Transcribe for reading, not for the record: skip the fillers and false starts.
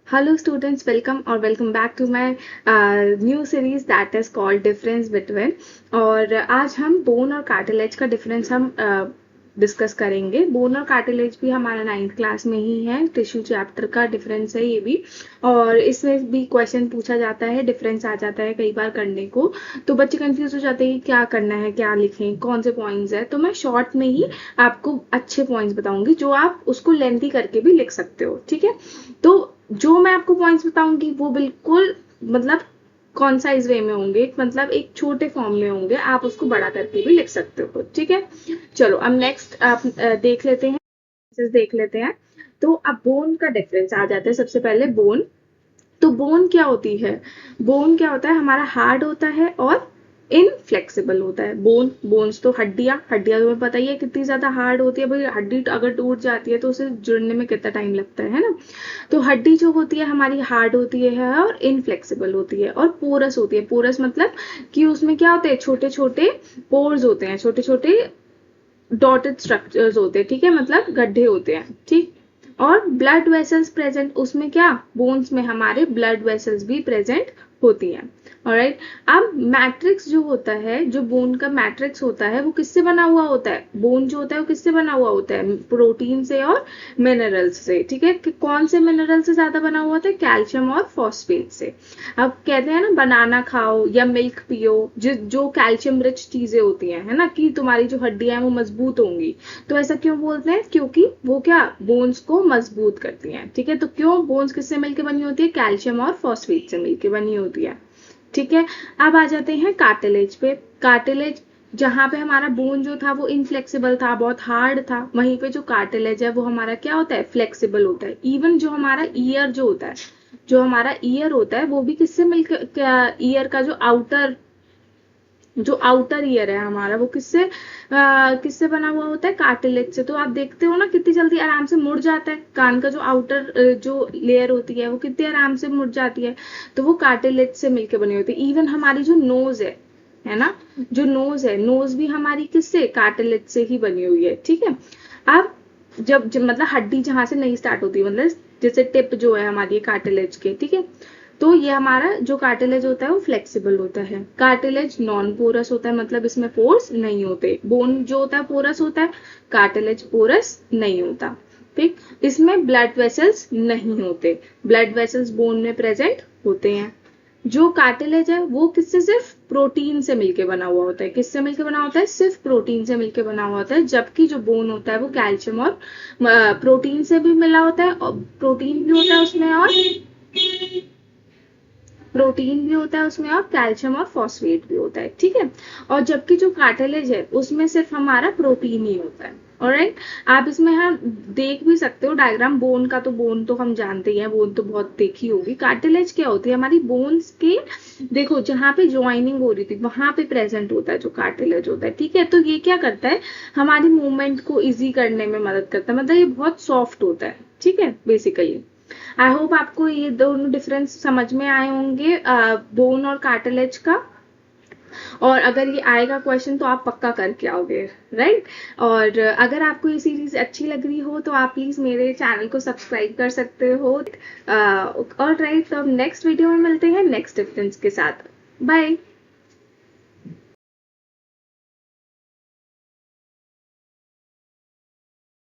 Hello students, welcome back to my new series that is called Difference Between। और आज हम bone और cartilage का डिफरेंस हम डिस्कस करेंगे। बोन और कार्टिलेज भी हमारा 9th क्लास में ही है, टिश्यू चैप्टर का डिफरेंस है ये भी। और इसमें भी क्वेश्चन पूछा जाता है, डिफरेंस आ जाता है कई बार करने को, तो बच्चे कंफ्यूज हो जाते हैं क्या करना है, क्या लिखें, कौन से पॉइंट्स है। तो मैं शॉर्ट में ही आपको अच्छे पॉइंट्स बताऊंगी जो आप उसको लेंथी करके भी लिख सकते हो, ठीक है। तो जो मैं आपको पॉइंट्स बताऊंगी वो बिल्कुल मतलब कॉन्साइज वे में होंगे, मतलब एक छोटे फॉर्म में होंगे, आप उसको बड़ा करके भी लिख सकते हो, ठीक है। चलो अब नेक्स्ट आप देख लेते हैं। तो अब बोन का डिफरेंस आ जाता है। सबसे पहले बोन, तो बोन क्या होती है? बोन क्या होता है? हमारा हार्ड होता है और इनफ्लेक्सिबल होता है। बोन्स तो हड्डियां तुम्हें पता ही है कितनी ज्यादा हार्ड होती है भाई। हड्डी अगर टूट जाती है तो उसे जुड़ने में कितना टाइम लगता है ना। तो हड्डी जो होती है हमारी हार्ड होती है और इनफ्लेक्सिबल होती है और पोरस होती है। पोरस मतलब कि उसमें क्या होते हैं, छोटे छोटे पोर्स होते हैं, छोटे छोटे डॉटेड स्ट्रक्चर्स होते हैं, ठीक है, मतलब गड्ढे होते हैं, ठीक। और ब्लड वेसल्स प्रेजेंट, उसमें क्या, बोन्स में हमारे ब्लड वेसल्स भी प्रेजेंट होती हैं। ऑलराइट। अब मैट्रिक्स जो होता है, जो बोन का मैट्रिक्स होता है वो किससे बना हुआ होता है? बोन जो होता है वो किससे बना हुआ होता है? प्रोटीन से और मिनरल्स से, ठीक है। कि कौन से मिनरल से ज्यादा बना हुआ होता है? कैल्शियम और फॉस्फेट से। अब कहते हैं ना बनाना खाओ या मिल्क पियो, जो कैल्शियम रिच चीजें होती हैं, है ना, कि तुम्हारी जो हड्डियां हैं वो मजबूत होंगी। तो ऐसा क्यों बोलते हैं? क्योंकि वो क्या, बोन्स को मजबूत करती हैं, ठीक है। तो क्यों बोन्स किससे मिलकर बनी होती है? कैल्शियम और फॉस्फेट से मिलकर बनी होती है, ठीक है। अब आ जाते हैं कार्टिलेज पे। कार्टिलेज जहां पे हमारा बोन जो था वो इनफ्लेक्सिबल था, बहुत हार्ड था, वहीं पे जो कार्टिलेज है वो हमारा क्या होता है? फ्लेक्सिबल होता है। इवन जो हमारा ईयर जो होता है, जो हमारा ईयर होता है वो भी किससे मिलकर, ईयर का जो आउटर ईयर है हमारा वो किससे बना हुआ होता है? कार्टिलेज से। तो आप देखते हो ना कितनी जल्दी आराम से मुड़ जाता है। कान का जो आउटर जो लेयर होती है वो कितनी आराम से मुड़ जाती है, तो वो कार्टिलेज से मिलकर बनी होती है। इवन हमारी जो नोज है ना, जो नोज है, नोज भी हमारी किससे? कार्टिलेज से ही बनी हुई है, ठीक है। अब जब मतलब हड्डी जहां से नहीं स्टार्ट होती, मतलब जैसे टिप जो है हमारी कार्टिलेज के, ठीक है। तो ये हमारा जो कार्टिलेज होता है वो फ्लेक्सिबल होता है। कार्टिलेज नॉन पोरस होता है, मतलब इसमें पोर्स नहीं होते। बोन जो होता है पोरस होता है, कार्टिलेज पोरस नहीं होता, ठीक। इसमें ब्लड वेसल्स नहीं होते, ब्लड वेसल्स बोन में प्रेजेंट होते हैं। जो कार्टिलेज है वो किससे? सिर्फ प्रोटीन से मिलके बना हुआ होता है। किससे मिलके बना होता है? सिर्फ प्रोटीन से मिलके बना हुआ होता है। जबकि जो बोन होता है वो कैल्शियम और प्रोटीन से भी मिला होता है, और प्रोटीन भी होता है उसमें, और प्रोटीन भी होता है उसमें, और कैल्शियम और फॉस्फेट भी होता है, ठीक है। और जबकि जो कार्टिलेज है उसमें सिर्फ हमारा प्रोटीन ही होता है। ऑलराइट। आप इसमें हम देख भी सकते हो डायग्राम। बोन तो हम जानते ही हैं, बोन तो बहुत देखी होगी। कार्टिलेज क्या होती है? हमारी बोन्स के, देखो जहां पे ज्वाइनिंग हो रही थी वहां पे प्रेजेंट होता है जो कार्टिलेज होता है, ठीक है। तो ये क्या करता है? हमारी मूवमेंट को इजी करने में मदद करता है, मतलब ये बहुत सॉफ्ट होता है, ठीक है, बेसिकली। आई होप आपको ये दोनों डिफरेंस समझ में आए होंगे, बोन और कार्टिलेज का। और अगर ये आएगा क्वेश्चन तो आप पक्का करके आओगे, राइट। और अगर आपको ये सीरीज अच्छी लग रही हो तो आप प्लीज मेरे चैनल को सब्सक्राइब कर सकते हो। और राइट, तो अब नेक्स्ट वीडियो में मिलते हैं नेक्स्ट डिफरेंस के साथ। बाय।